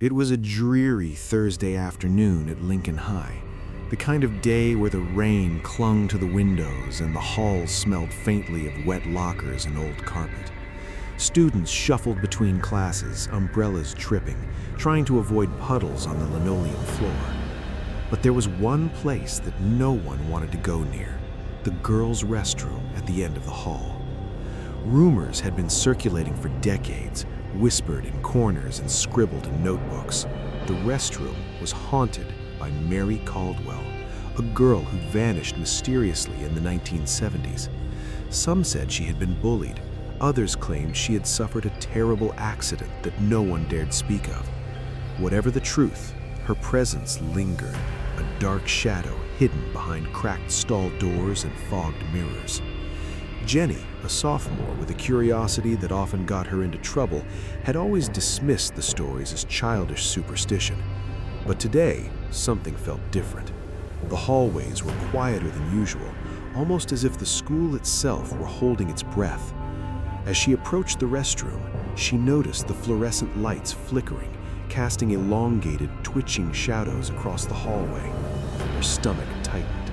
It was a dreary Thursday afternoon at Lincoln High, the kind of day where the rain clung to the windows and the halls smelled faintly of wet lockers and old carpet. Students shuffled between classes, umbrellas tripping, trying to avoid puddles on the linoleum floor. But there was one place that no one wanted to go near, the girls' restroom at the end of the hall. Rumors had been circulating for decades, whispered in corners and scribbled in notebooks. The restroom was haunted by Mary Caldwell, a girl who vanished mysteriously in the 1970s. Some said she had been bullied. Others claimed she had suffered a terrible accident that no one dared speak of. Whatever the truth, her presence lingered, a dark shadow hidden behind cracked stall doors and fogged mirrors. Jenny, a sophomore with a curiosity that often got her into trouble, had always dismissed the stories as childish superstition. But today, something felt different. The hallways were quieter than usual, almost as if the school itself were holding its breath. As she approached the restroom, she noticed the fluorescent lights flickering, casting elongated, twitching shadows across the hallway. Her stomach tightened.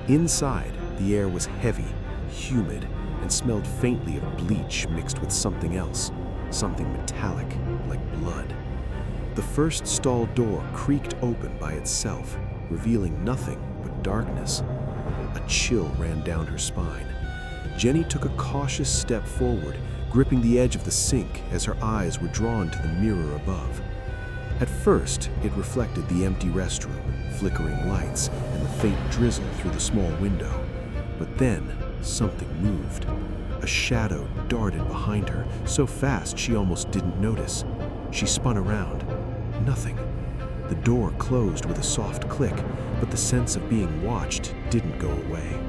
Inside, the air was heavy, humid, and smelled faintly of bleach mixed with something else, something metallic, like blood. The first stall door creaked open by itself, revealing nothing but darkness. A chill ran down her spine. Jenny took a cautious step forward, gripping the edge of the sink as her eyes were drawn to the mirror above. At first, it reflected the empty restroom, flickering lights, and the faint drizzle through the small window. But then, something moved. A shadow darted behind her, so fast she almost didn't notice. She spun around. Nothing. The door closed with a soft click, but the sense of being watched didn't go away.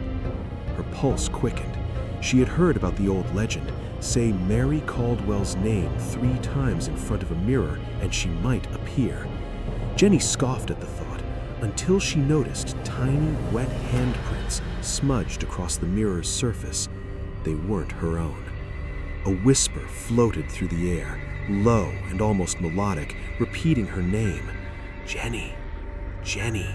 Her pulse quickened. She had heard about the old legend, say Mary Caldwell's name 3 times in front of a mirror and she might appear. Jenny scoffed at the thought, until she noticed tiny, wet handprints smudged across the mirror's surface. They weren't her own. A whisper floated through the air, low and almost melodic, repeating her name. Jenny, Jenny.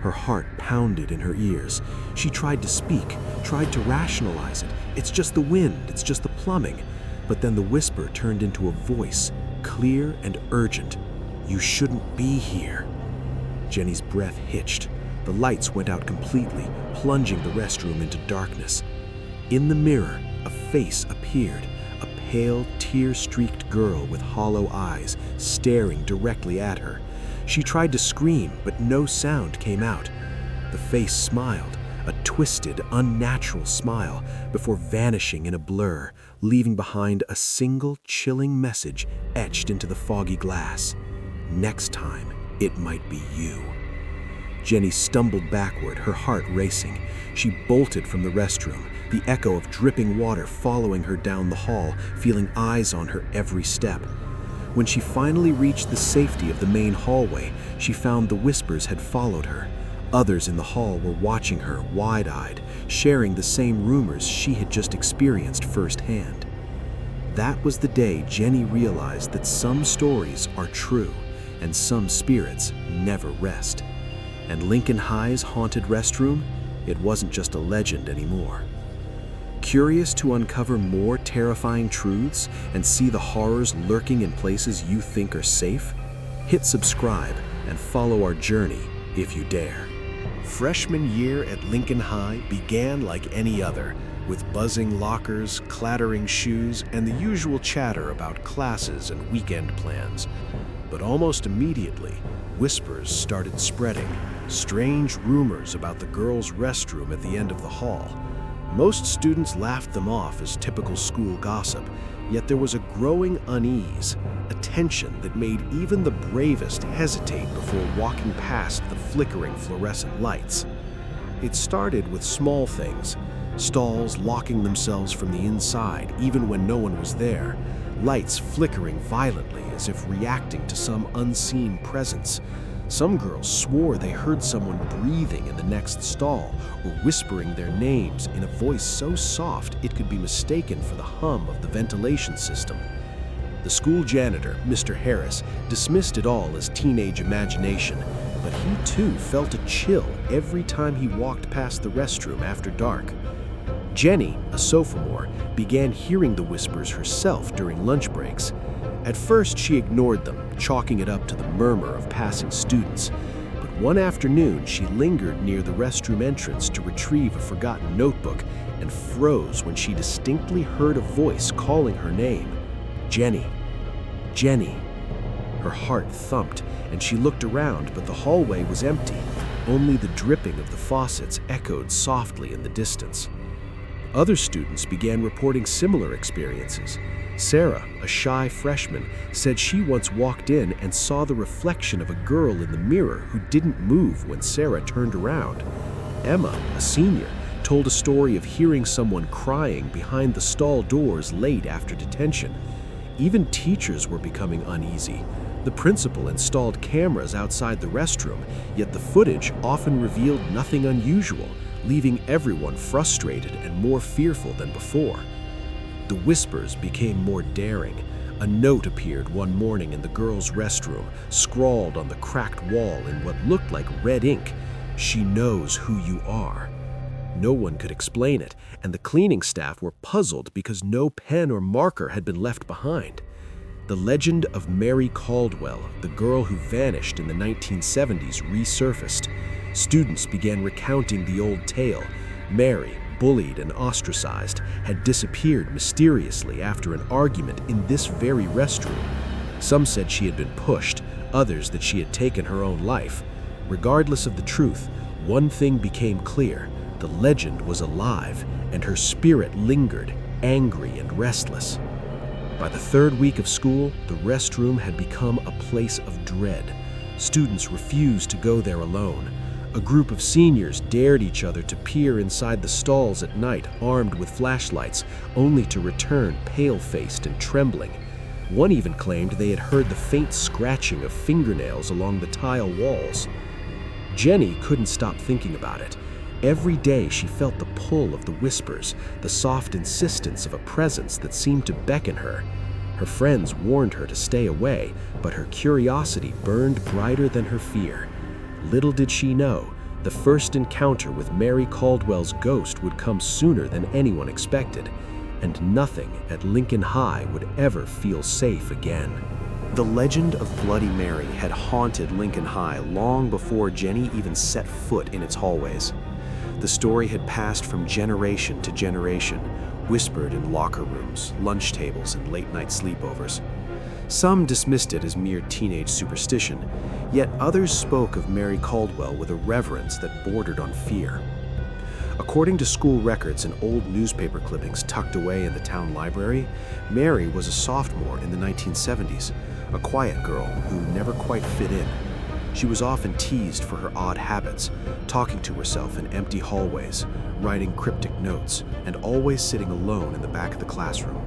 Her heart pounded in her ears. She tried to speak, tried to rationalize it. It's just the wind, it's just the plumbing. But then the whisper turned into a voice, clear and urgent. You shouldn't be here. Jenny's breath hitched. The lights went out completely, plunging the restroom into darkness. In the mirror, a face appeared, a pale, tear-streaked girl with hollow eyes, staring directly at her. She tried to scream, but no sound came out. The face smiled, a twisted, unnatural smile, before vanishing in a blur, leaving behind a single chilling message etched into the foggy glass. Next time, it might be you. Jenny stumbled backward, her heart racing. She bolted from the restroom, the echo of dripping water following her down the hall, feeling eyes on her every step. When she finally reached the safety of the main hallway, she found the whispers had followed her. Others in the hall were watching her, wide-eyed, sharing the same rumors she had just experienced firsthand. That was the day Jenny realized that some stories are true, and some spirits never rest. And Lincoln High's haunted restroom, it wasn't just a legend anymore. Curious to uncover more terrifying truths and see the horrors lurking in places you think are safe? Hit subscribe and follow our journey if you dare. Freshman year at Lincoln High began like any other, with buzzing lockers, clattering shoes, and the usual chatter about classes and weekend plans. But almost immediately, whispers started spreading, strange rumors about the girls' restroom at the end of the hall. Most students laughed them off as typical school gossip, yet there was a growing unease, a tension that made even the bravest hesitate before walking past the flickering fluorescent lights. It started with small things, stalls locking themselves from the inside even when no one was there, lights flickering violently as if reacting to some unseen presence. Some girls swore they heard someone breathing in the next stall or whispering their names in a voice so soft it could be mistaken for the hum of the ventilation system. The school janitor, Mr. Harris, dismissed it all as teenage imagination, but he too felt a chill every time he walked past the restroom after dark. Jenny, a sophomore, began hearing the whispers herself during lunch breaks. At first, she ignored them, chalking it up to the murmur of passing students. But one afternoon, she lingered near the restroom entrance to retrieve a forgotten notebook and froze when she distinctly heard a voice calling her name. Jenny. Jenny. Her heart thumped, and she looked around, but the hallway was empty. Only the dripping of the faucets echoed softly in the distance. Other students began reporting similar experiences. Sarah, a shy freshman, said she once walked in and saw the reflection of a girl in the mirror who didn't move when Sarah turned around. Emma, a senior, told a story of hearing someone crying behind the stall doors late after detention. Even teachers were becoming uneasy. The principal installed cameras outside the restroom, yet the footage often revealed nothing unusual, leaving everyone frustrated and more fearful than before. The whispers became more daring. A note appeared one morning in the girls' restroom, scrawled on the cracked wall in what looked like red ink. "She knows who you are." No one could explain it, and the cleaning staff were puzzled because no pen or marker had been left behind. The legend of Mary Caldwell, the girl who vanished in the 1970s, resurfaced. Students began recounting the old tale. Mary, bullied and ostracized, had disappeared mysteriously after an argument in this very restroom. Some said she had been pushed, others that she had taken her own life. Regardless of the truth, one thing became clear. The legend was alive, and her spirit lingered, angry and restless. By the third week of school, the restroom had become a place of dread. Students refused to go there alone. A group of seniors dared each other to peer inside the stalls at night, armed with flashlights, only to return pale-faced and trembling. One even claimed they had heard the faint scratching of fingernails along the tile walls. Jenny couldn't stop thinking about it. Every day she felt the pull of the whispers, the soft insistence of a presence that seemed to beckon her. Her friends warned her to stay away, but her curiosity burned brighter than her fear. Little did she know, the first encounter with Mary Caldwell's ghost would come sooner than anyone expected, and nothing at Lincoln High would ever feel safe again. The legend of Bloody Mary had haunted Lincoln High long before Jenny even set foot in its hallways. The story had passed from generation to generation, whispered in locker rooms, lunch tables, and late-night sleepovers. Some dismissed it as mere teenage superstition, yet others spoke of Mary Caldwell with a reverence that bordered on fear. According to school records and old newspaper clippings tucked away in the town library, Mary was a sophomore in the 1970s, a quiet girl who never quite fit in. She was often teased for her odd habits, talking to herself in empty hallways, writing cryptic notes, and always sitting alone in the back of the classroom.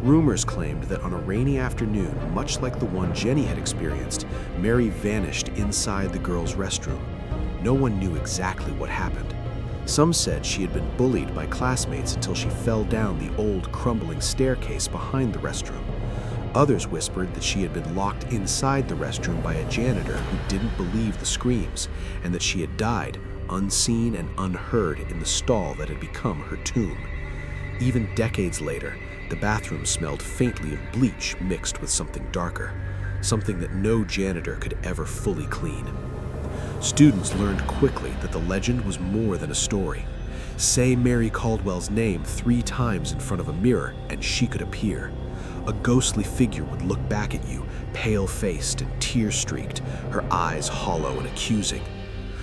Rumors claimed that on a rainy afternoon, much like the one Jenny had experienced, Mary vanished inside the girls' restroom. No one knew exactly what happened. Some said she had been bullied by classmates until she fell down the old, crumbling staircase behind the restroom. Others whispered that she had been locked inside the restroom by a janitor who didn't believe the screams, and that she had died, unseen and unheard, in the stall that had become her tomb. Even decades later, the bathroom smelled faintly of bleach mixed with something darker, something that no janitor could ever fully clean. Students learned quickly that the legend was more than a story. Say Mary Caldwell's name 3 times in front of a mirror, and she could appear. A ghostly figure would look back at you, pale-faced and tear-streaked, her eyes hollow and accusing.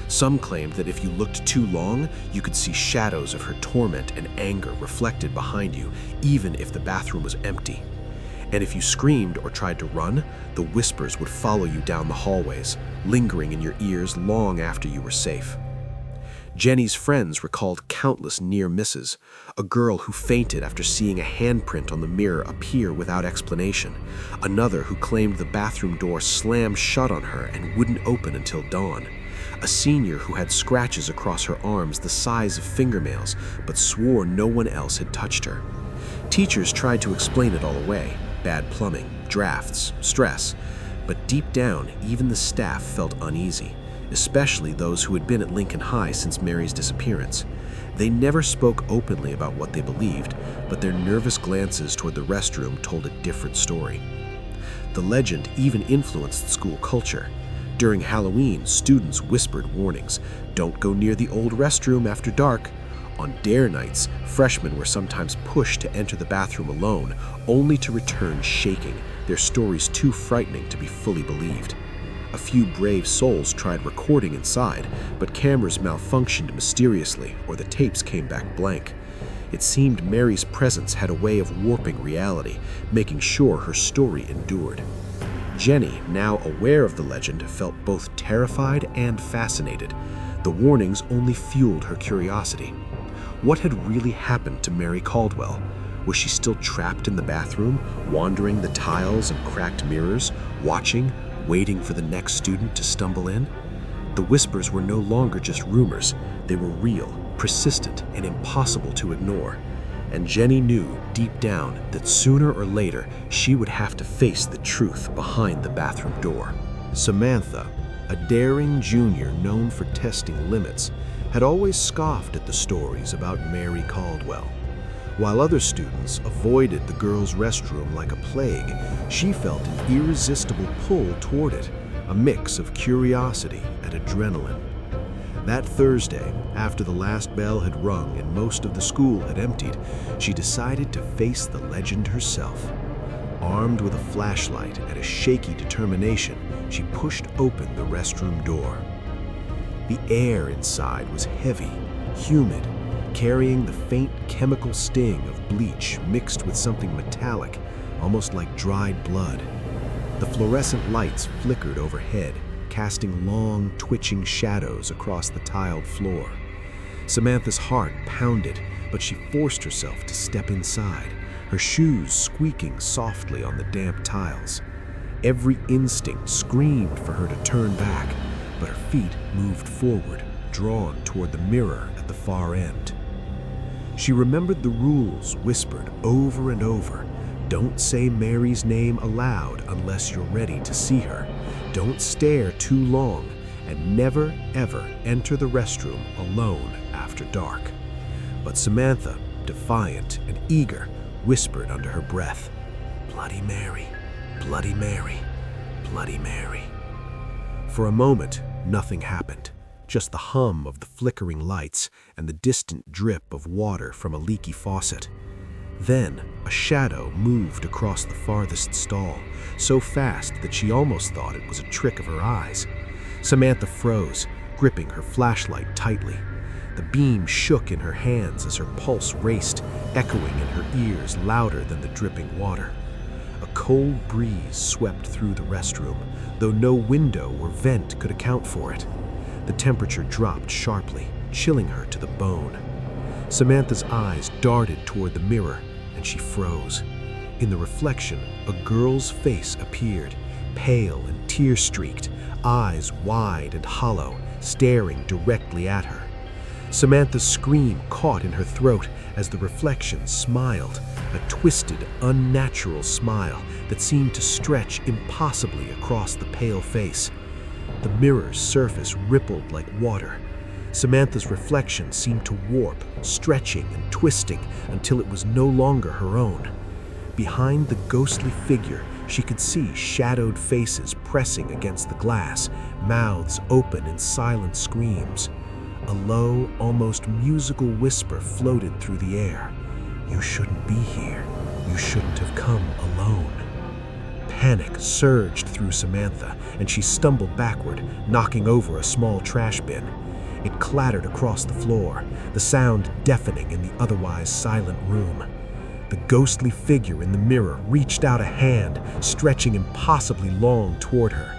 Some claimed that if you looked too long, you could see shadows of her torment and anger reflected behind you, even if the bathroom was empty. And if you screamed or tried to run, the whispers would follow you down the hallways, lingering in your ears long after you were safe. Jenny's friends recalled countless near misses, a girl who fainted after seeing a handprint on the mirror appear without explanation, another who claimed the bathroom door slammed shut on her and wouldn't open until dawn, a senior who had scratches across her arms the size of fingernails but swore no one else had touched her. Teachers tried to explain it all away, bad plumbing, drafts, stress. But deep down, even the staff felt uneasy, especially those who had been at Lincoln High since Mary's disappearance. They never spoke openly about what they believed, but their nervous glances toward the restroom told a different story. The legend even influenced school culture. During Halloween, students whispered warnings, "Don't go near the old restroom after dark." On dare nights, freshmen were sometimes pushed to enter the bathroom alone, only to return shaking, their stories too frightening to be fully believed. A few brave souls tried recording inside, but cameras malfunctioned mysteriously or the tapes came back blank. It seemed Mary's presence had a way of warping reality, making sure her story endured. Jenny, now aware of the legend, felt both terrified and fascinated. The warnings only fueled her curiosity. What had really happened to Mary Caldwell? Was she still trapped in the bathroom, wandering the tiles and cracked mirrors, watching, waiting for the next student to stumble in? The whispers were no longer just rumors. They were real, persistent, and impossible to ignore. And Jenny knew deep down that sooner or later she would have to face the truth behind the bathroom door. Samantha, a daring junior known for testing limits, had always scoffed at the stories about Mary Caldwell. While other students avoided the girls' restroom like a plague, she felt an irresistible pull toward it, a mix of curiosity and adrenaline. That Thursday, after the last bell had rung and most of the school had emptied, she decided to face the legend herself. Armed with a flashlight and a shaky determination, she pushed open the restroom door. The air inside was heavy, humid, carrying the faint chemical sting of bleach mixed with something metallic, almost like dried blood. The fluorescent lights flickered overhead, casting long, twitching shadows across the tiled floor. Samantha's heart pounded, but she forced herself to step inside, her shoes squeaking softly on the damp tiles. Every instinct screamed for her to turn back, but her feet moved forward, drawn toward the mirror at the far end. She remembered the rules whispered over and over. Don't say Mary's name aloud unless you're ready to see her. Don't stare too long, and never, ever enter the restroom alone after dark. But Samantha, defiant and eager, whispered under her breath, "Bloody Mary, Bloody Mary, Bloody Mary." For a moment, nothing happened. Just the hum of the flickering lights and the distant drip of water from a leaky faucet. Then, a shadow moved across the farthest stall, so fast that she almost thought it was a trick of her eyes. Samantha froze, gripping her flashlight tightly. The beam shook in her hands as her pulse raced, echoing in her ears louder than the dripping water. A cold breeze swept through the restroom, though no window or vent could account for it. The temperature dropped sharply, chilling her to the bone. Samantha's eyes darted toward the mirror, and she froze. In the reflection, a girl's face appeared, pale and tear-streaked, eyes wide and hollow, staring directly at her. Samantha's scream caught in her throat as the reflection smiled, a twisted, unnatural smile that seemed to stretch impossibly across the pale face. The mirror's surface rippled like water. Samantha's reflection seemed to warp, stretching and twisting until it was no longer her own. Behind the ghostly figure, she could see shadowed faces pressing against the glass, mouths open in silent screams. A low, almost musical whisper floated through the air. "You shouldn't be here. You shouldn't have come alone." Panic surged through Samantha, and she stumbled backward, knocking over a small trash bin. It clattered across the floor, the sound deafening in the otherwise silent room. The ghostly figure in the mirror reached out a hand, stretching impossibly long toward her.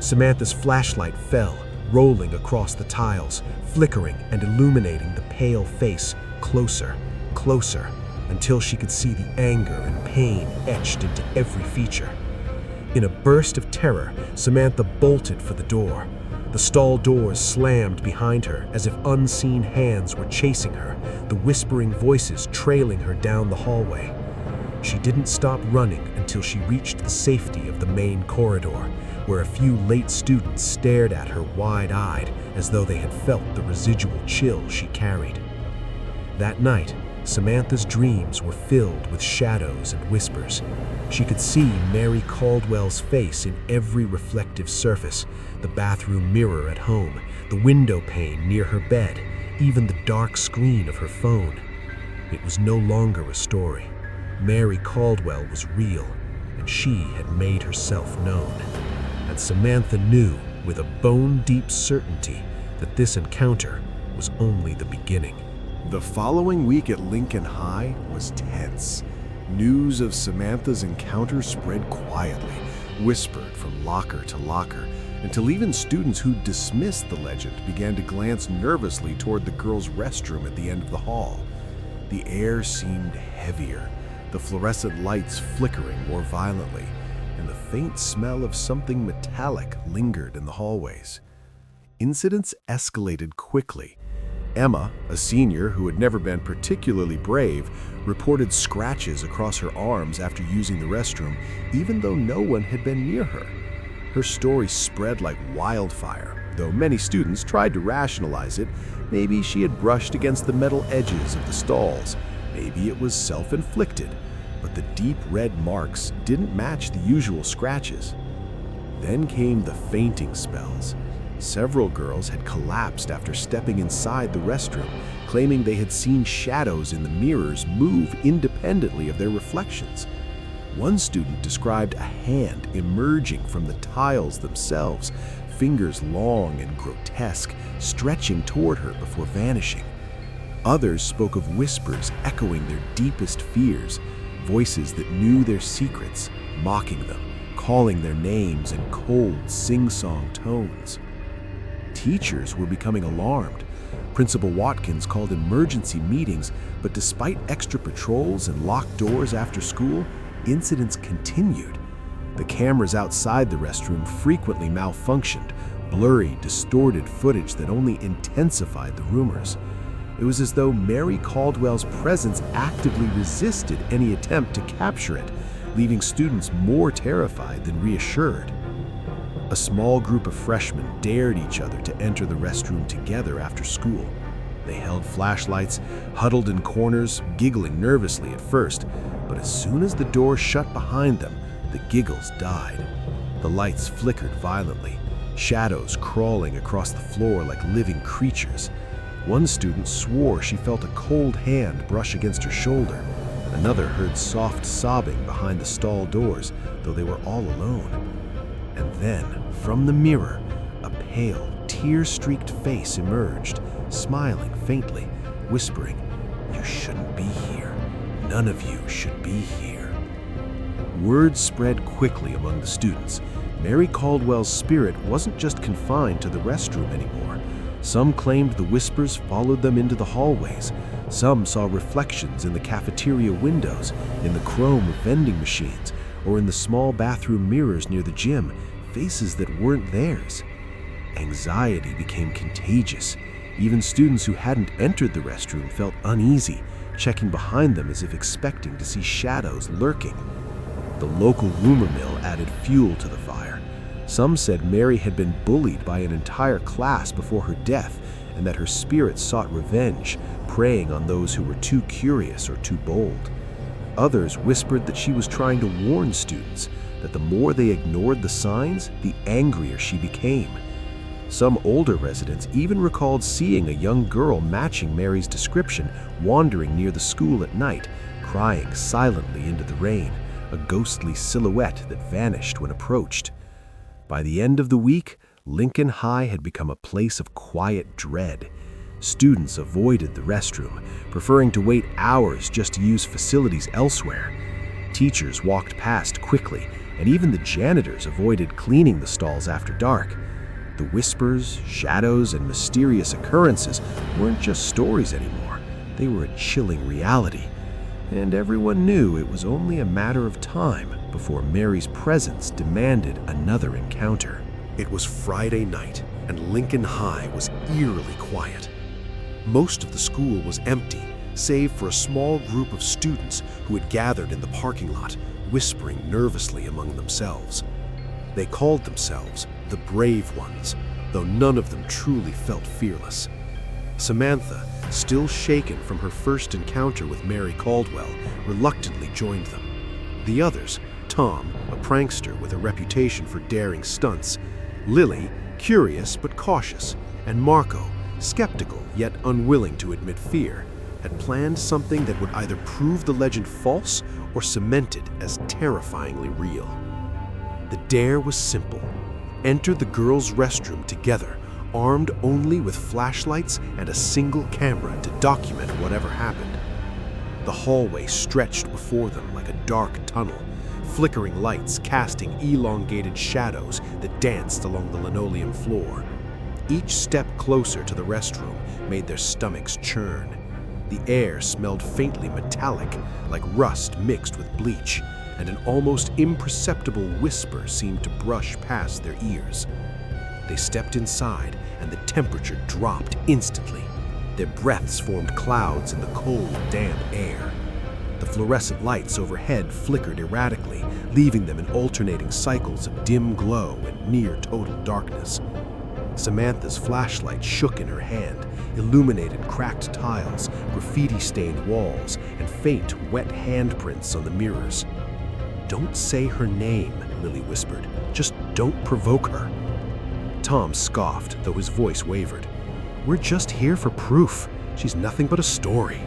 Samantha's flashlight fell, rolling across the tiles, flickering and illuminating the pale face closer, closer, until she could see the anger and pain etched into every feature. In a burst of terror, Samantha bolted for the door. The stall doors slammed behind her as if unseen hands were chasing her, the whispering voices trailing her down the hallway. She didn't stop running until she reached the safety of the main corridor, where a few late students stared at her wide-eyed as though they had felt the residual chill she carried. That night, Samantha's dreams were filled with shadows and whispers. She could see Mary Caldwell's face in every reflective surface, the bathroom mirror at home, the window pane near her bed, even the dark screen of her phone. It was no longer a story. Mary Caldwell was real, and she had made herself known. And Samantha knew with a bone-deep certainty that this encounter was only the beginning. The following week at Lincoln High was tense. News of Samantha's encounter spread quietly, whispered from locker to locker, until even students who dismissed the legend began to glance nervously toward the girls' restroom at the end of the hall. The air seemed heavier, the fluorescent lights flickering more violently, and the faint smell of something metallic lingered in the hallways. Incidents escalated quickly. Emma, a senior who had never been particularly brave, reported scratches across her arms after using the restroom, even though no one had been near her. Her story spread like wildfire, though many students tried to rationalize it. Maybe she had brushed against the metal edges of the stalls. Maybe it was self-inflicted, but the deep red marks didn't match the usual scratches. Then came the fainting spells. Several girls had collapsed after stepping inside the restroom, claiming they had seen shadows in the mirrors move independently of their reflections. One student described a hand emerging from the tiles themselves, fingers long and grotesque, stretching toward her before vanishing. Others spoke of whispers echoing their deepest fears, voices that knew their secrets, mocking them, calling their names in cold, sing-song tones. Teachers were becoming alarmed. Principal Watkins called emergency meetings, but despite extra patrols and locked doors after school, incidents continued. The cameras outside the restroom frequently malfunctioned, blurry, distorted footage that only intensified the rumors. It was as though Mary Caldwell's presence actively resisted any attempt to capture it, leaving students more terrified than reassured. A small group of freshmen dared each other to enter the restroom together after school. They held flashlights, huddled in corners, giggling nervously at first, but as soon as the door shut behind them, the giggles died. The lights flickered violently, shadows crawling across the floor like living creatures. One student swore she felt a cold hand brush against her shoulder. Another heard soft sobbing behind the stall doors, though they were all alone. And then, from the mirror, a pale, tear-streaked face emerged, smiling faintly, whispering, "You shouldn't be here. None of you should be here." Word spread quickly among the students. Mary Caldwell's spirit wasn't just confined to the restroom anymore. Some claimed the whispers followed them into the hallways. Some saw reflections in the cafeteria windows, in the chrome of vending machines, or in the small bathroom mirrors near the gym, faces that weren't theirs. Anxiety became contagious. Even students who hadn't entered the restroom felt uneasy, checking behind them as if expecting to see shadows lurking. The local rumor mill added fuel to the fire. Some said Mary had been bullied by an entire class before her death, and that her spirit sought revenge, preying on those who were too curious or too bold. Others whispered that she was trying to warn students, that the more they ignored the signs, the angrier she became. Some older residents even recalled seeing a young girl matching Mary's description wandering near the school at night, crying silently into the rain, a ghostly silhouette that vanished when approached. By the end of the week, Lincoln High had become a place of quiet dread. Students avoided the restroom, preferring to wait hours just to use facilities elsewhere. Teachers walked past quickly, and even the janitors avoided cleaning the stalls after dark. The whispers, shadows, and mysterious occurrences weren't just stories anymore. They were a chilling reality, and everyone knew it was only a matter of time before Mary's presence demanded another encounter. It was Friday night, and Lincoln High was eerily quiet. Most of the school was empty, save for a small group of students who had gathered in the parking lot, whispering nervously among themselves. They called themselves the Brave Ones, though none of them truly felt fearless. Samantha, still shaken from her first encounter with Mary Caldwell, reluctantly joined them. The others, Tom, a prankster with a reputation for daring stunts, Lily, curious but cautious, and Marco, skeptical yet unwilling to admit fear, had planned something that would either prove the legend false or cement it as terrifyingly real. The dare was simple. Enter the girls' restroom together, armed only with flashlights and a single camera to document whatever happened. The hallway stretched before them like a dark tunnel, flickering lights casting elongated shadows that danced along the linoleum floor. Each step closer to the restroom made their stomachs churn. The air smelled faintly metallic, like rust mixed with bleach, and an almost imperceptible whisper seemed to brush past their ears. They stepped inside, and the temperature dropped instantly. Their breaths formed clouds in the cold, damp air. The fluorescent lights overhead flickered erratically, leaving them in alternating cycles of dim glow and near total darkness. Samantha's flashlight shook in her hand, illuminated cracked tiles, graffiti-stained walls, and faint, wet handprints on the mirrors. "Don't say her name," Lily whispered. "Just don't provoke her." Tom scoffed, though his voice wavered. "We're just here for proof. She's nothing but a story."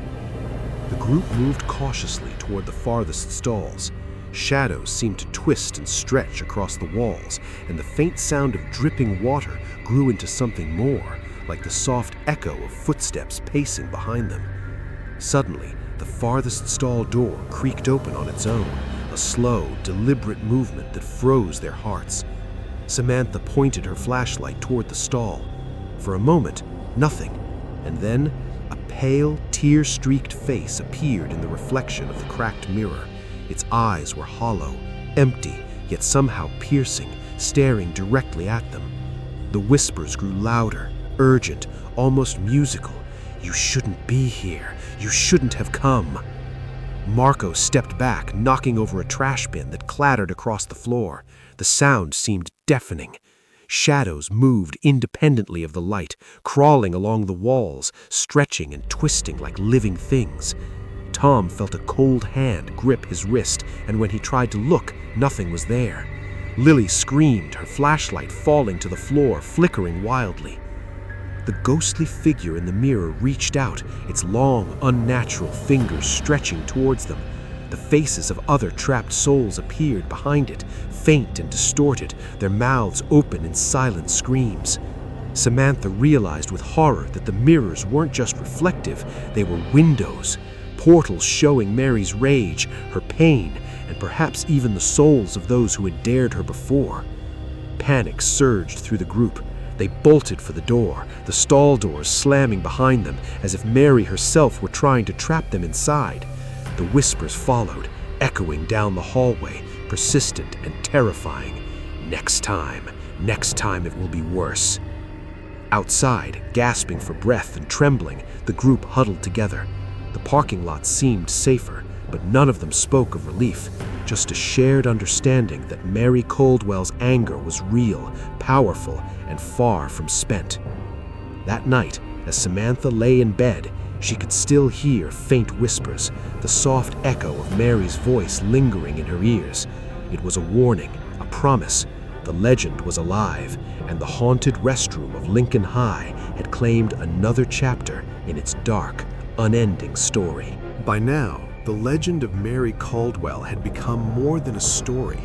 The group moved cautiously toward the farthest stalls. Shadows seemed to twist and stretch across the walls, and the faint sound of dripping water grew into something more, like the soft echo of footsteps pacing behind them. Suddenly, the farthest stall door creaked open on its own, a slow, deliberate movement that froze their hearts. Samantha pointed her flashlight toward the stall. For a moment, nothing, and then a pale, tear-streaked face appeared in the reflection of the cracked mirror. Its eyes were hollow, empty, yet somehow piercing, staring directly at them. The whispers grew louder, urgent, almost musical. "You shouldn't be here. You shouldn't have come." Marco stepped back, knocking over a trash bin that clattered across the floor. The sound seemed deafening. Shadows moved independently of the light, crawling along the walls, stretching and twisting like living things. Tom felt a cold hand grip his wrist, and when he tried to look, nothing was there. Lily screamed, her flashlight falling to the floor, flickering wildly. The ghostly figure in the mirror reached out, its long, unnatural fingers stretching towards them. The faces of other trapped souls appeared behind it, faint and distorted, their mouths open in silent screams. Samantha realized with horror that the mirrors weren't just reflective, they were windows. Portals showing Mary's rage, her pain, and perhaps even the souls of those who had dared her before. Panic surged through the group. They bolted for the door, the stall doors slamming behind them as if Mary herself were trying to trap them inside. The whispers followed, echoing down the hallway, persistent and terrifying. Next time it will be worse." Outside, gasping for breath and trembling, the group huddled together. The parking lot seemed safer, but none of them spoke of relief, just a shared understanding that Mary Caldwell's anger was real, powerful, and far from spent. That night, as Samantha lay in bed, she could still hear faint whispers, the soft echo of Mary's voice lingering in her ears. It was a warning, a promise. The legend was alive, and the haunted restroom of Lincoln High had claimed another chapter in its dark, unending story. By now, the legend of Mary Caldwell had become more than a story.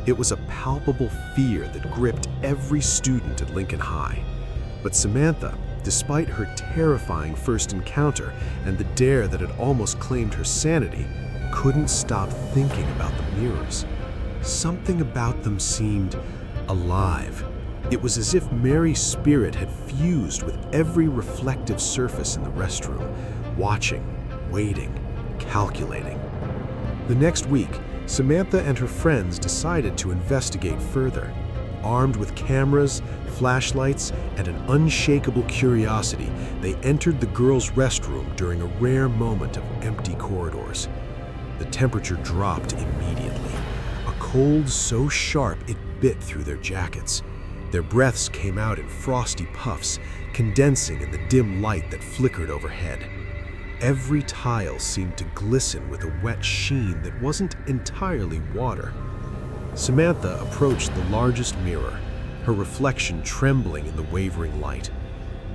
It was a palpable fear that gripped every student at Lincoln High. But Samantha, despite her terrifying first encounter and the dare that had almost claimed her sanity, couldn't stop thinking about the mirrors. Something about them seemed alive. It was as if Mary's spirit had fused with every reflective surface in the restroom, watching, waiting, calculating. The next week, Samantha and her friends decided to investigate further. Armed with cameras, flashlights, and an unshakable curiosity, they entered the girls' restroom during a rare moment of empty corridors. The temperature dropped immediately, a cold so sharp it bit through their jackets. Their breaths came out in frosty puffs, condensing in the dim light that flickered overhead. Every tile seemed to glisten with a wet sheen that wasn't entirely water. Samantha approached the largest mirror, her reflection trembling in the wavering light.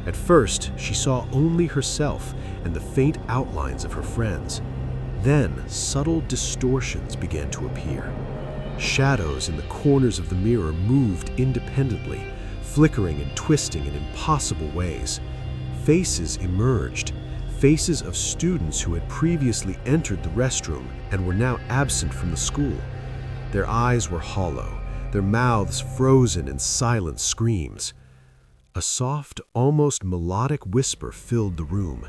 At first, she saw only herself and the faint outlines of her friends. Then, subtle distortions began to appear. Shadows in the corners of the mirror moved independently, flickering and twisting in impossible ways. Faces emerged, faces of students who had previously entered the restroom and were now absent from the school. Their eyes were hollow, their mouths frozen in silent screams. A soft, almost melodic whisper filled the room.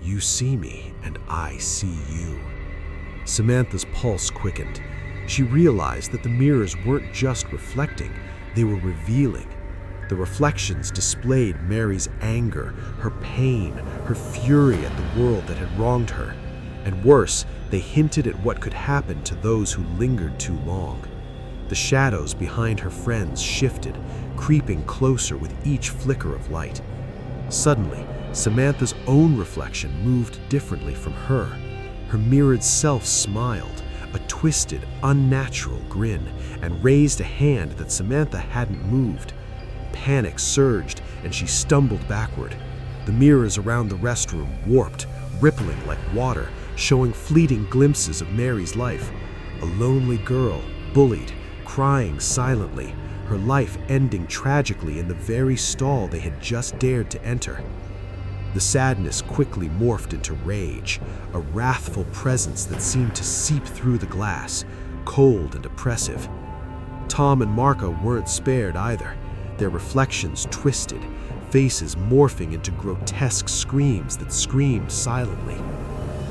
"You see me, and I see you." Samantha's pulse quickened. She realized that the mirrors weren't just reflecting, they were revealing. The reflections displayed Mary's anger, her pain, her fury at the world that had wronged her. And worse, they hinted at what could happen to those who lingered too long. The shadows behind her friends shifted, creeping closer with each flicker of light. Suddenly, Samantha's own reflection moved differently from her. Her mirrored self smiled, a twisted, unnatural grin, and raised a hand that Samantha hadn't moved. Panic surged, and she stumbled backward. The mirrors around the restroom warped, rippling like water, showing fleeting glimpses of Mary's life. A lonely girl, bullied, crying silently, her life ending tragically in the very stall they had just dared to enter. The sadness quickly morphed into rage, a wrathful presence that seemed to seep through the glass, cold and oppressive. Tom and Marco weren't spared either, their reflections twisted, faces morphing into grotesque screams that screamed silently.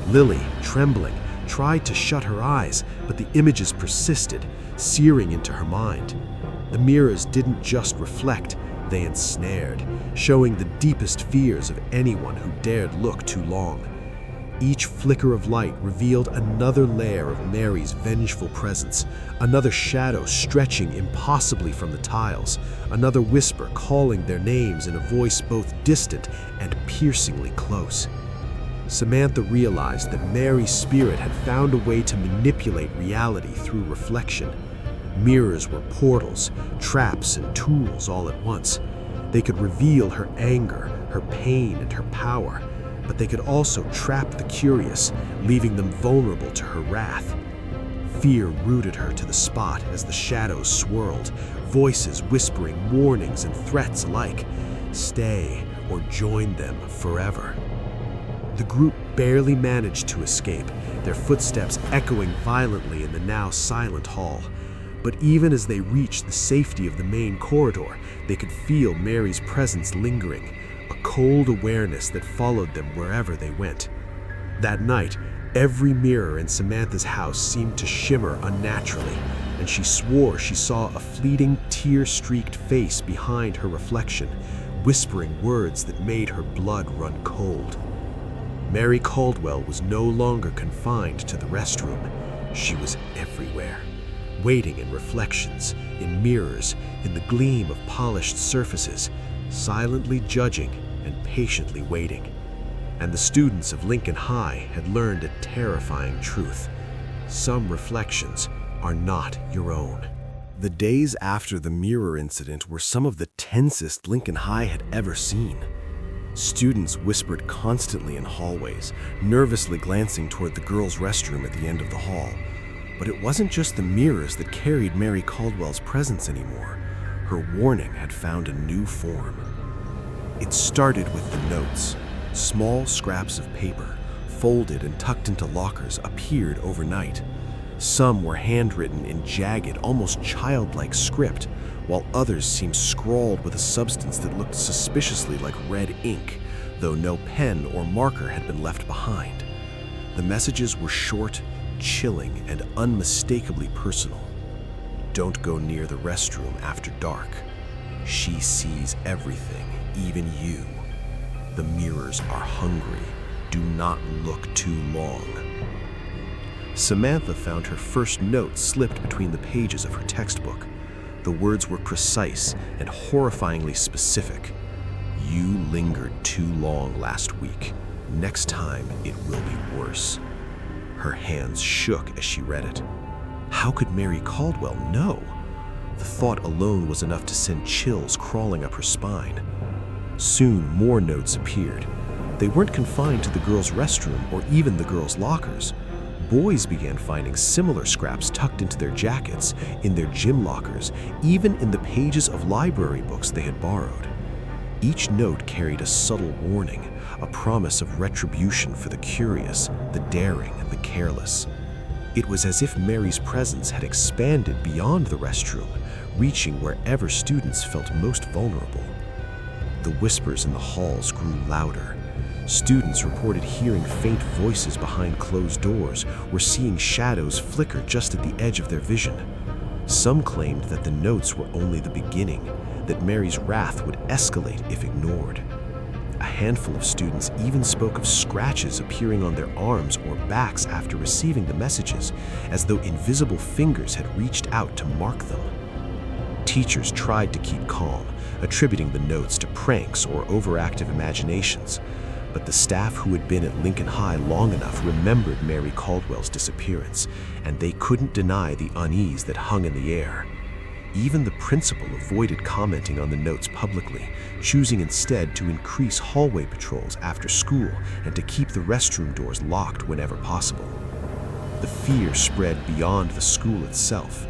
Lily, trembling, tried to shut her eyes, but the images persisted, searing into her mind. The mirrors didn't just reflect, they ensnared, showing the deepest fears of anyone who dared look too long. Each flicker of light revealed another layer of Mary's vengeful presence, another shadow stretching impossibly from the tiles, another whisper calling their names in a voice both distant and piercingly close. Samantha realized that Mary's spirit had found a way to manipulate reality through reflection. Mirrors were portals, traps, and tools all at once. They could reveal her anger, her pain, and her power, but they could also trap the curious, leaving them vulnerable to her wrath. Fear rooted her to the spot as the shadows swirled, voices whispering warnings and threats alike. Stay or join them forever. The group barely managed to escape, their footsteps echoing violently in the now silent hall. But even as they reached the safety of the main corridor, they could feel Mary's presence lingering, a cold awareness that followed them wherever they went. That night, every mirror in Samantha's house seemed to shimmer unnaturally, and she swore she saw a fleeting, tear-streaked face behind her reflection, whispering words that made her blood run cold. Mary Caldwell was no longer confined to the restroom. She was everywhere, waiting in reflections, in mirrors, in the gleam of polished surfaces, silently judging and patiently waiting. And the students of Lincoln High had learned a terrifying truth. Some reflections are not your own. The days after the mirror incident were some of the tensest Lincoln High had ever seen. Students whispered constantly in hallways, nervously glancing toward the girls' restroom at the end of the hall. But it wasn't just the mirrors that carried Mary Caldwell's presence anymore. Her warning had found a new form. It started with the notes. Small scraps of paper, folded and tucked into lockers, appeared overnight. Some were handwritten in jagged, almost childlike script, while others seemed scrawled with a substance that looked suspiciously like red ink, though no pen or marker had been left behind. The messages were short, chilling, and unmistakably personal. Don't go near the restroom after dark. She sees everything, even you. The mirrors are hungry. Do not look too long. Samantha found her first note slipped between the pages of her textbook. The words were precise and horrifyingly specific. You lingered too long last week. Next time, it will be worse. Her hands shook as she read it. How could Mary Caldwell know? The thought alone was enough to send chills crawling up her spine. Soon, more notes appeared. They weren't confined to the girls' restroom or even the girls' lockers. Boys began finding similar scraps tucked into their jackets, in their gym lockers, even in the pages of library books they had borrowed. Each note carried a subtle warning, a promise of retribution for the curious, the daring, and the careless. It was as if Mary's presence had expanded beyond the restroom, reaching wherever students felt most vulnerable. The whispers in the halls grew louder. Students reported hearing faint voices behind closed doors or seeing shadows flicker just at the edge of their vision. Some claimed that the notes were only the beginning, that Mary's wrath would escalate if ignored. A handful of students even spoke of scratches appearing on their arms or backs after receiving the messages, as though invisible fingers had reached out to mark them. Teachers tried to keep calm, attributing the notes to pranks or overactive imaginations, but the staff who had been at Lincoln High long enough remembered Mary Caldwell's disappearance, and they couldn't deny the unease that hung in the air. Even the principal avoided commenting on the notes publicly, choosing instead to increase hallway patrols after school and to keep the restroom doors locked whenever possible. The fear spread beyond the school itself.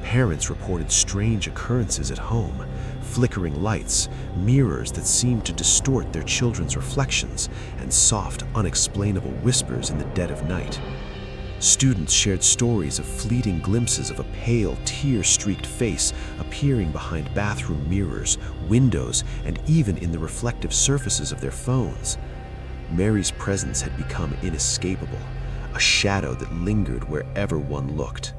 Parents reported strange occurrences at home, flickering lights, mirrors that seemed to distort their children's reflections, and soft, unexplainable whispers in the dead of night. Students shared stories of fleeting glimpses of a pale, tear-streaked face appearing behind bathroom mirrors, windows, and even in the reflective surfaces of their phones. Mary's presence had become inescapable, a shadow that lingered wherever one looked.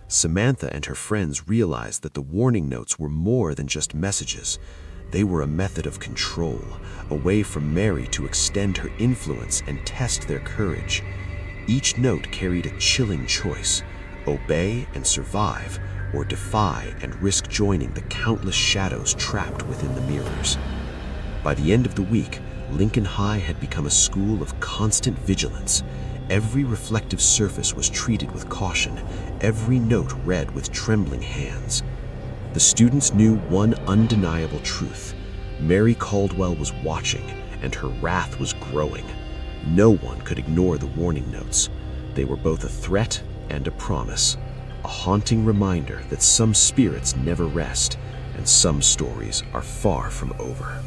Samantha and her friends realized that the warning notes were more than just messages. They were a method of control, a way for Mary to extend her influence and test their courage. Each note carried a chilling choice: obey and survive, or defy and risk joining the countless shadows trapped within the mirrors. By the end of the week, Lincoln High had become a school of constant vigilance. Every reflective surface was treated with caution, every note read with trembling hands. The students knew one undeniable truth: Mary Caldwell was watching, and her wrath was growing. No one could ignore the warning notes. They were both a threat and a promise, a haunting reminder that some spirits never rest, and some stories are far from over.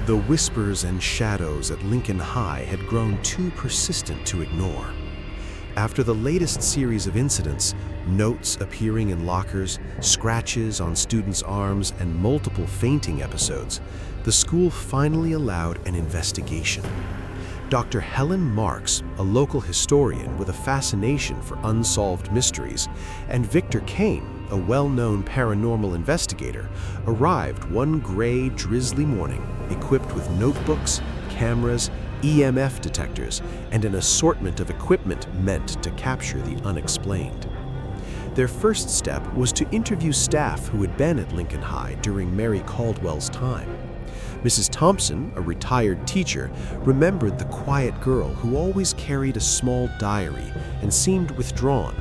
The whispers and shadows at Lincoln High had grown too persistent to ignore. After the latest series of incidents, notes appearing in lockers, scratches on students' arms, and multiple fainting episodes, the school finally allowed an investigation. Dr. Helen Marks, a local historian with a fascination for unsolved mysteries, and Victor Kane, a well-known paranormal investigator, arrived one gray, drizzly morning, equipped with notebooks, cameras, EMF detectors, and an assortment of equipment meant to capture the unexplained. Their first step was to interview staff who had been at Lincoln High during Mary Caldwell's time. Mrs. Thompson, a retired teacher, remembered the quiet girl who always carried a small diary and seemed withdrawn.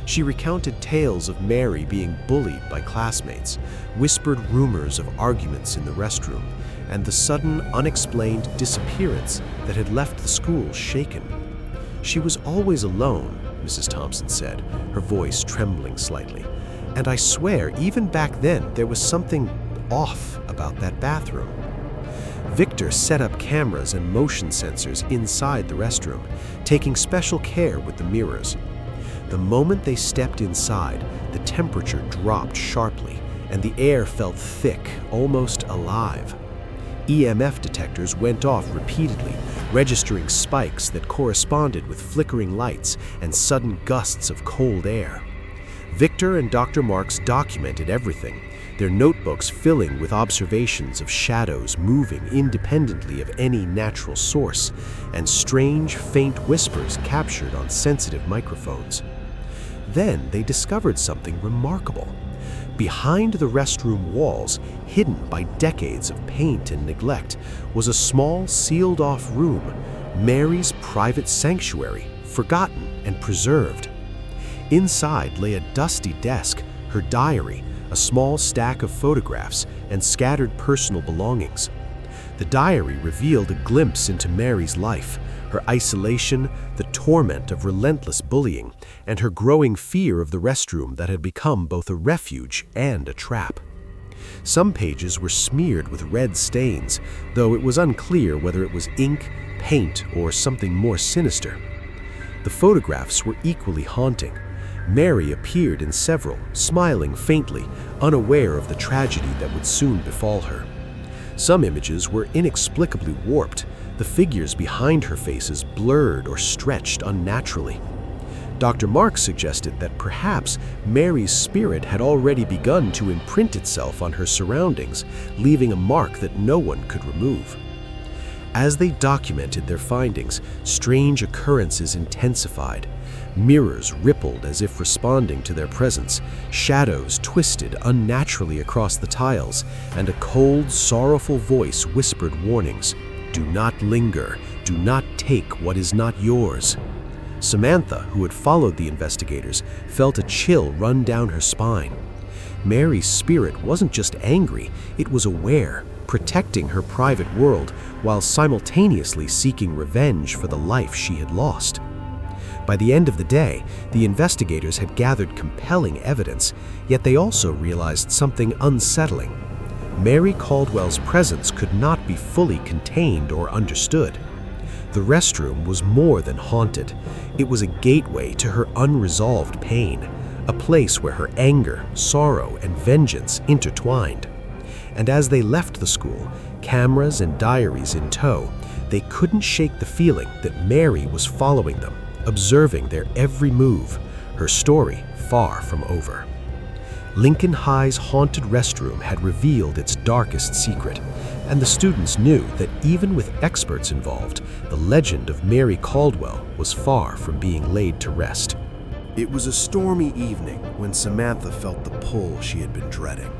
She recounted tales of Mary being bullied by classmates, whispered rumors of arguments in the restroom, and the sudden, unexplained disappearance that had left the school shaken. She was always alone, Mrs. Thompson said, her voice trembling slightly. And I swear, even back then, there was something off about that bathroom. Victor set up cameras and motion sensors inside the restroom, taking special care with the mirrors. The moment they stepped inside, the temperature dropped sharply, and the air felt thick, almost alive. EMF detectors went off repeatedly, registering spikes that corresponded with flickering lights and sudden gusts of cold air. Victor and Dr. Marks documented everything, their notebooks filling with observations of shadows moving independently of any natural source, and strange, faint whispers captured on sensitive microphones. Then they discovered something remarkable. Behind the restroom walls, hidden by decades of paint and neglect, was a small, sealed-off room, Mary's private sanctuary, forgotten and preserved. Inside lay a dusty desk, her diary, a small stack of photographs, and scattered personal belongings. The diary revealed a glimpse into Mary's life, her isolation, the torment of relentless bullying, and her growing fear of the restroom that had become both a refuge and a trap. Some pages were smeared with red stains, though it was unclear whether it was ink, paint, or something more sinister. The photographs were equally haunting. Mary appeared in several, smiling faintly, unaware of the tragedy that would soon befall her. Some images were inexplicably warped, the figures behind her faces blurred or stretched unnaturally. Dr. Marks suggested that perhaps Mary's spirit had already begun to imprint itself on her surroundings, leaving a mark that no one could remove. As they documented their findings, strange occurrences intensified. Mirrors rippled as if responding to their presence, shadows twisted unnaturally across the tiles, and a cold, sorrowful voice whispered warnings. "Do not linger. Do not take what is not yours." Samantha, who had followed the investigators, felt a chill run down her spine. Mary's spirit wasn't just angry, it was aware, protecting her private world while simultaneously seeking revenge for the life she had lost. By the end of the day, the investigators had gathered compelling evidence, yet they also realized something unsettling. Mary Caldwell's presence could not be fully contained or understood. The restroom was more than haunted. It was a gateway to her unresolved pain, a place where her anger, sorrow, and vengeance intertwined. And as they left the school, cameras and diaries in tow, they couldn't shake the feeling that Mary was following them, observing their every move, her story far from over. Lincoln High's haunted restroom had revealed its darkest secret, and the students knew that even with experts involved, the legend of Mary Caldwell was far from being laid to rest. It was a stormy evening when Samantha felt the pull she had been dreading.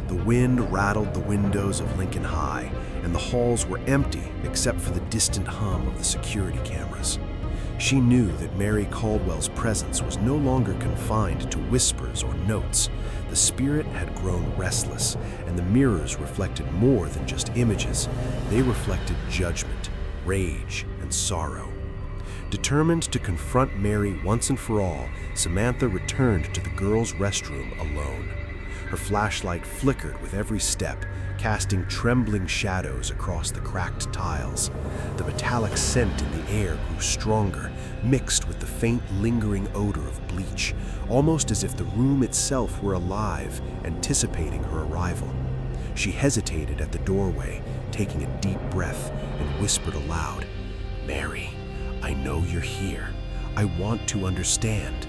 The wind rattled the windows of Lincoln High, and the halls were empty except for the distant hum of the security cameras. She knew that Mary Caldwell's presence was no longer confined to whispers or notes. The spirit had grown restless, and the mirrors reflected more than just images. They reflected judgment, rage, and sorrow. Determined to confront Mary once and for all, Samantha returned to the girls' restroom alone. Her flashlight flickered with every step, casting trembling shadows across the cracked tiles. The metallic scent in the air grew stronger, mixed with the faint, lingering odor of bleach, almost as if the room itself were alive, anticipating her arrival. She hesitated at the doorway, taking a deep breath, and whispered aloud, "Mary, I know you're here. I want to understand."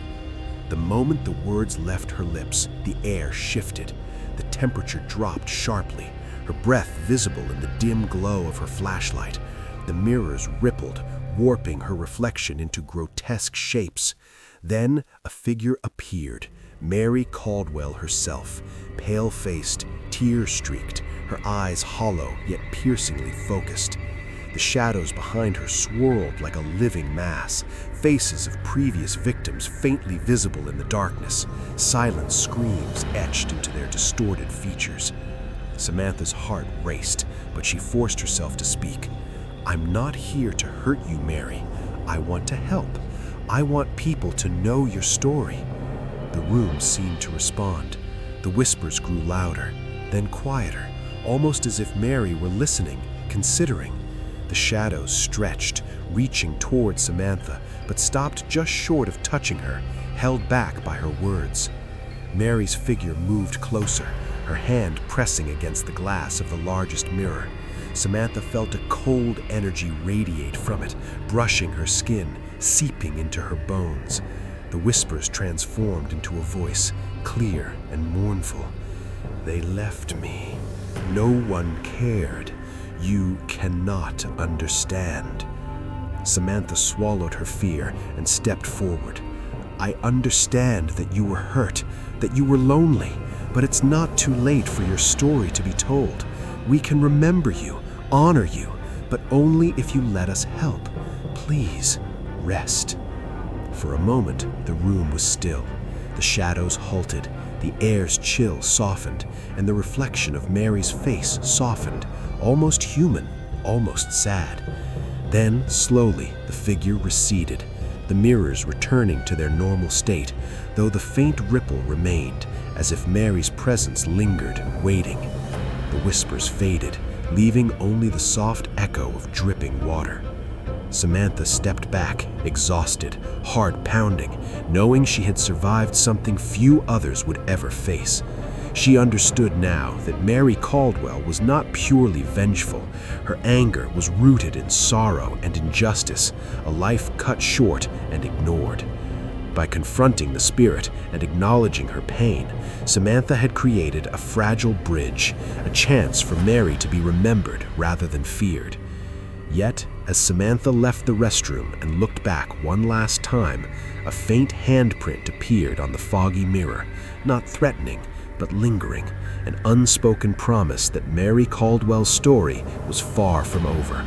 The moment the words left her lips, the air shifted. The temperature dropped sharply, her breath visible in the dim glow of her flashlight. The mirrors rippled, warping her reflection into grotesque shapes. Then a figure appeared, Mary Caldwell herself, pale-faced, tear-streaked, her eyes hollow yet piercingly focused. The shadows behind her swirled like a living mass, faces of previous victims faintly visible in the darkness, silent screams etched into their distorted features. Samantha's heart raced, but she forced herself to speak. "I'm not here to hurt you, Mary. I want to help. I want people to know your story." The room seemed to respond. The whispers grew louder, then quieter, almost as if Mary were listening, considering. The shadows stretched, reaching toward Samantha, but stopped just short of touching her, held back by her words. Mary's figure moved closer, her hand pressing against the glass of the largest mirror. Samantha felt a cold energy radiate from it, brushing her skin, seeping into her bones. The whispers transformed into a voice, clear and mournful. "They left me. No one cared. You cannot understand." Samantha swallowed her fear and stepped forward. "I understand that you were hurt, that you were lonely, but it's not too late for your story to be told. We can remember you, honor you, but only if you let us help. Please, rest." For a moment, the room was still. The shadows halted, the air's chill softened, and the reflection of Mary's face softened, almost human, almost sad. Then, slowly, the figure receded, the mirrors returning to their normal state, though the faint ripple remained, as if Mary's presence lingered, waiting. The whispers faded, leaving only the soft echo of dripping water. Samantha stepped back, exhausted, heart pounding, knowing she had survived something few others would ever face. She understood now that Mary Caldwell was not purely vengeful. Her anger was rooted in sorrow and injustice, a life cut short and ignored. By confronting the spirit and acknowledging her pain, Samantha had created a fragile bridge, a chance for Mary to be remembered rather than feared. Yet, as Samantha left the restroom and looked back one last time, a faint handprint appeared on the foggy mirror, not threatening, but lingering, an unspoken promise that Mary Caldwell's story was far from over.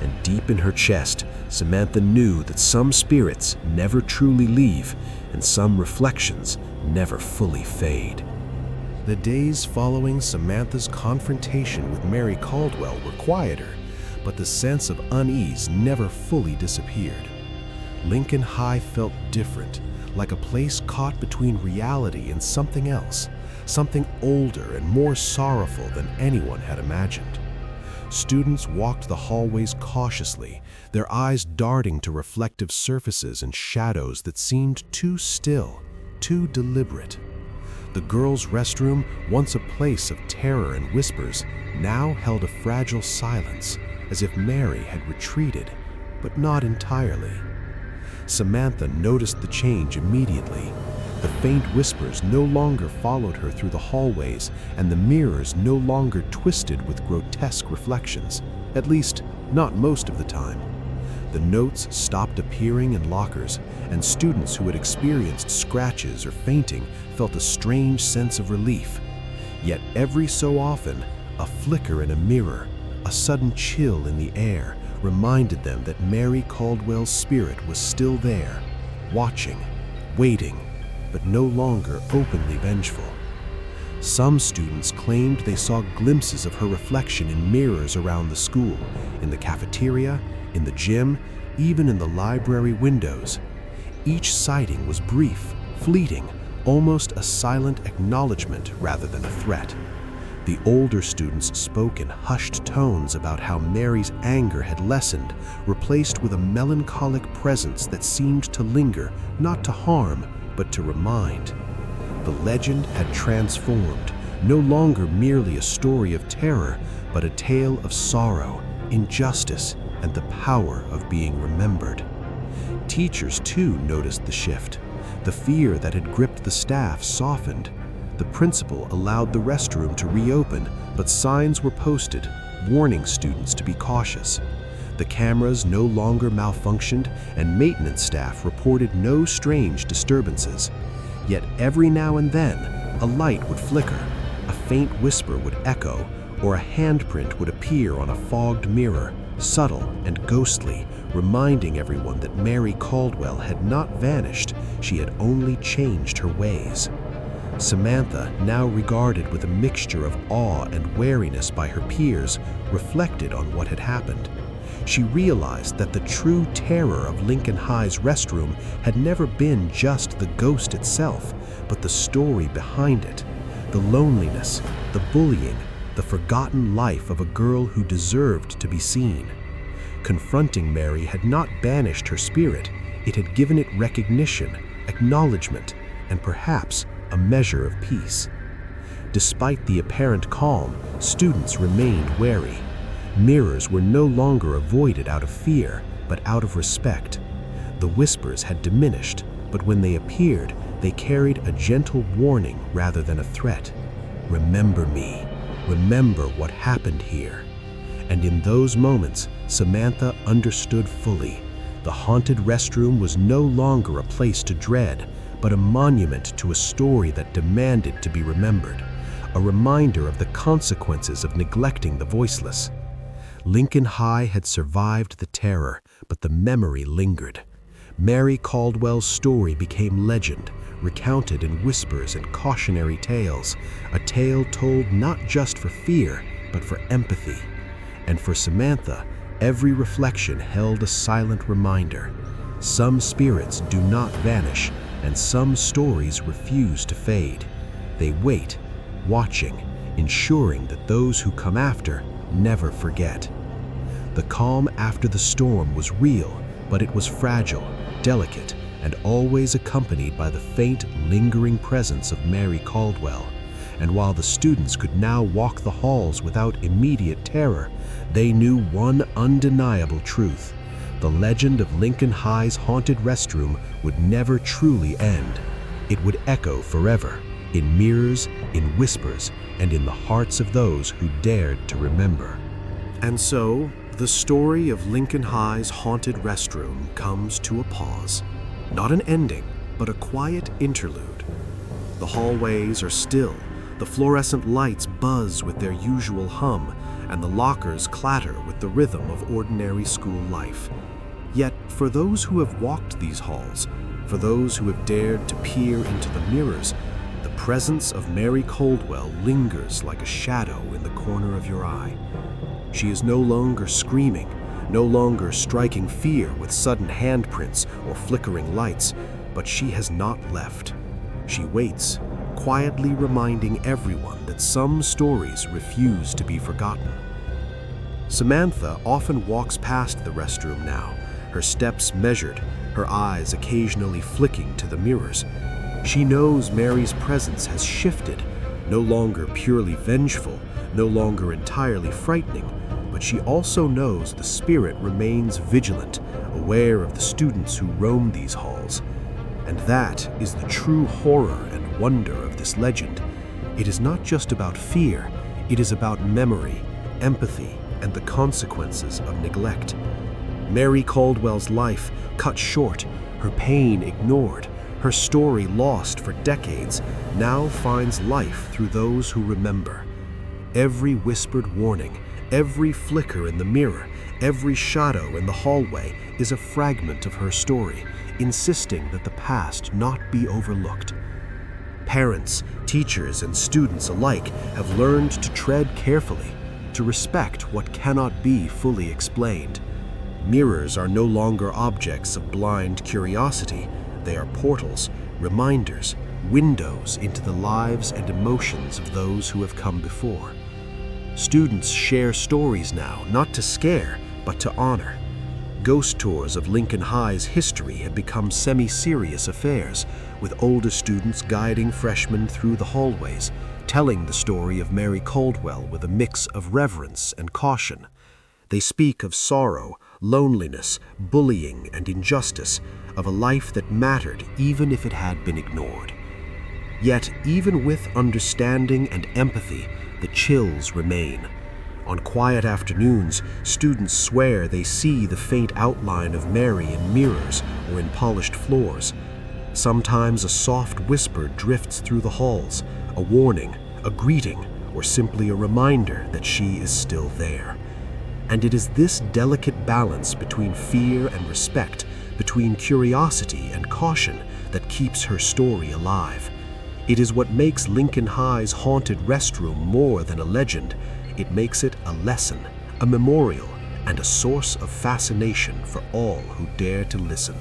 And deep in her chest, Samantha knew that some spirits never truly leave, and some reflections never fully fade. The days following Samantha's confrontation with Mary Caldwell were quieter, but the sense of unease never fully disappeared. Lincoln High felt different, like a place caught between reality and something else, something older and more sorrowful than anyone had imagined. Students walked the hallways cautiously, their eyes darting to reflective surfaces and shadows that seemed too still, too deliberate. The girls' restroom, once a place of terror and whispers, now held a fragile silence, as if Mary had retreated, but not entirely. Samantha noticed the change immediately. The faint whispers no longer followed her through the hallways, and the mirrors no longer twisted with grotesque reflections, at least not most of the time. The notes stopped appearing in lockers, and students who had experienced scratches or fainting felt a strange sense of relief. Yet every so often, a flicker in a mirror, a sudden chill in the air, reminded them that Mary Caldwell's spirit was still there, watching, waiting, but no longer openly vengeful. Some students claimed they saw glimpses of her reflection in mirrors around the school, in the cafeteria, in the gym, even in the library windows. Each sighting was brief, fleeting, almost a silent acknowledgement rather than a threat. The older students spoke in hushed tones about how Mary's anger had lessened, replaced with a melancholic presence that seemed to linger, not to harm, but to remind. The legend had transformed, no longer merely a story of terror, but a tale of sorrow, injustice, and the power of being remembered. Teachers, too, noticed the shift. The fear that had gripped the staff softened. The principal allowed the restroom to reopen, but signs were posted, warning students to be cautious. The cameras no longer malfunctioned, and maintenance staff reported no strange disturbances. Yet every now and then, a light would flicker, a faint whisper would echo, or a handprint would appear on a fogged mirror, subtle and ghostly, reminding everyone that Mary Caldwell had not vanished, she had only changed her ways. Samantha, now regarded with a mixture of awe and wariness by her peers, reflected on what had happened. She realized that the true terror of Lincoln High's restroom had never been just the ghost itself, but the story behind it, the loneliness, the bullying, the forgotten life of a girl who deserved to be seen. Confronting Mary had not banished her spirit, it had given it recognition, acknowledgement, and perhaps a measure of peace. Despite the apparent calm, students remained wary. Mirrors were no longer avoided out of fear, but out of respect. The whispers had diminished, but when they appeared, they carried a gentle warning rather than a threat. Remember me. Remember what happened here. And in those moments, Samantha understood fully. The haunted restroom was no longer a place to dread, but a monument to a story that demanded to be remembered, a reminder of the consequences of neglecting the voiceless. Lincoln High had survived the terror, but the memory lingered. Mary Caldwell's story became legend, recounted in whispers and cautionary tales, a tale told not just for fear, but for empathy. And for Samantha, every reflection held a silent reminder. Some spirits do not vanish, and some stories refuse to fade. They wait, watching, ensuring that those who come after never forget. The calm after the storm was real, but it was fragile, delicate, and always accompanied by the faint, lingering presence of Mary Caldwell. And while the students could now walk the halls without immediate terror, they knew one undeniable truth. The legend of Lincoln High's haunted restroom would never truly end. It would echo forever, in mirrors, in whispers, and in the hearts of those who dared to remember. And so, the story of Lincoln High's haunted restroom comes to a pause. Not an ending, but a quiet interlude. The hallways are still, the fluorescent lights buzz with their usual hum, and the lockers clatter with the rhythm of ordinary school life. Yet, for those who have walked these halls, for those who have dared to peer into the mirrors, the presence of Mary Caldwell lingers like a shadow in the corner of your eye. She is no longer screaming, no longer striking fear with sudden handprints or flickering lights, but she has not left. She waits, quietly reminding everyone that some stories refuse to be forgotten. Samantha often walks past the restroom now, her steps measured, her eyes occasionally flicking to the mirrors. She knows Mary's presence has shifted, no longer purely vengeful, no longer entirely frightening, but she also knows the spirit remains vigilant, aware of the students who roam these halls. And that is the true horror and wonder of this legend. It is not just about fear, it is about memory, empathy, and the consequences of neglect. Mary Caldwell's life cut short, her pain ignored, her story lost for decades, now finds life through those who remember. Every whispered warning, every flicker in the mirror, every shadow in the hallway is a fragment of her story, insisting that the past not be overlooked. Parents, teachers, and students alike have learned to tread carefully, to respect what cannot be fully explained. Mirrors are no longer objects of blind curiosity. They are portals, reminders, windows into the lives and emotions of those who have come before. Students share stories now, not to scare, but to honor. Ghost tours of Lincoln High's history have become semi-serious affairs, with older students guiding freshmen through the hallways, telling the story of Mary Caldwell with a mix of reverence and caution. They speak of sorrow, loneliness, bullying, and injustice, of a life that mattered even if it had been ignored. Yet, even with understanding and empathy, the chills remain. On quiet afternoons, students swear they see the faint outline of Mary in mirrors or in polished floors. Sometimes a soft whisper drifts through the halls, a warning, a greeting, or simply a reminder that she is still there. And it is this delicate balance between fear and respect, between curiosity and caution, that keeps her story alive. It is what makes Lincoln High's haunted restroom more than a legend. It makes it a lesson, a memorial, and a source of fascination for all who dare to listen.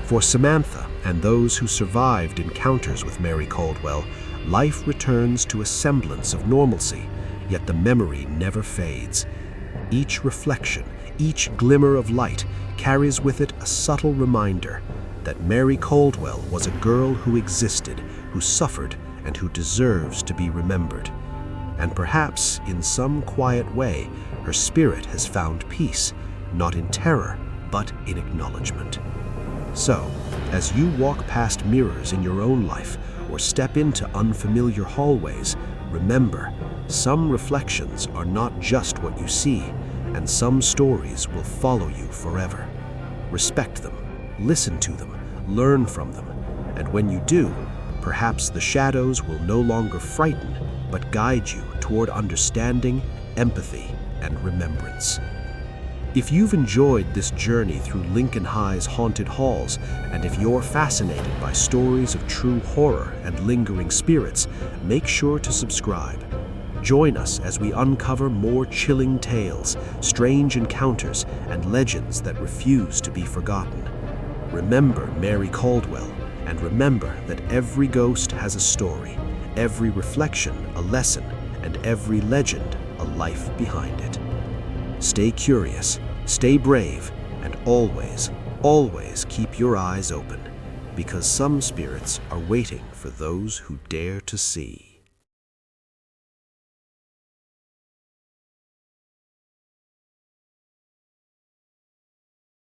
For Samantha and those who survived encounters with Mary Caldwell, life returns to a semblance of normalcy, yet the memory never fades. Each reflection, each glimmer of light carries with it a subtle reminder that Mary Caldwell was a girl who existed, who suffered, and who deserves to be remembered. And perhaps, in some quiet way, her spirit has found peace, not in terror, but in acknowledgement. So, as you walk past mirrors in your own life or step into unfamiliar hallways, remember, some reflections are not just what you see, and some stories will follow you forever. Respect them, listen to them, learn from them, and when you do, perhaps the shadows will no longer frighten, but guide you toward understanding, empathy, and remembrance. If you've enjoyed this journey through Lincoln High's haunted halls, and if you're fascinated by stories of true horror and lingering spirits, make sure to subscribe. Join us as we uncover more chilling tales, strange encounters, and legends that refuse to be forgotten. Remember Mary Caldwell, and remember that every ghost has a story, every reflection a lesson, and every legend a life behind it. Stay curious, stay brave, and always, always keep your eyes open, because some spirits are waiting for those who dare to see.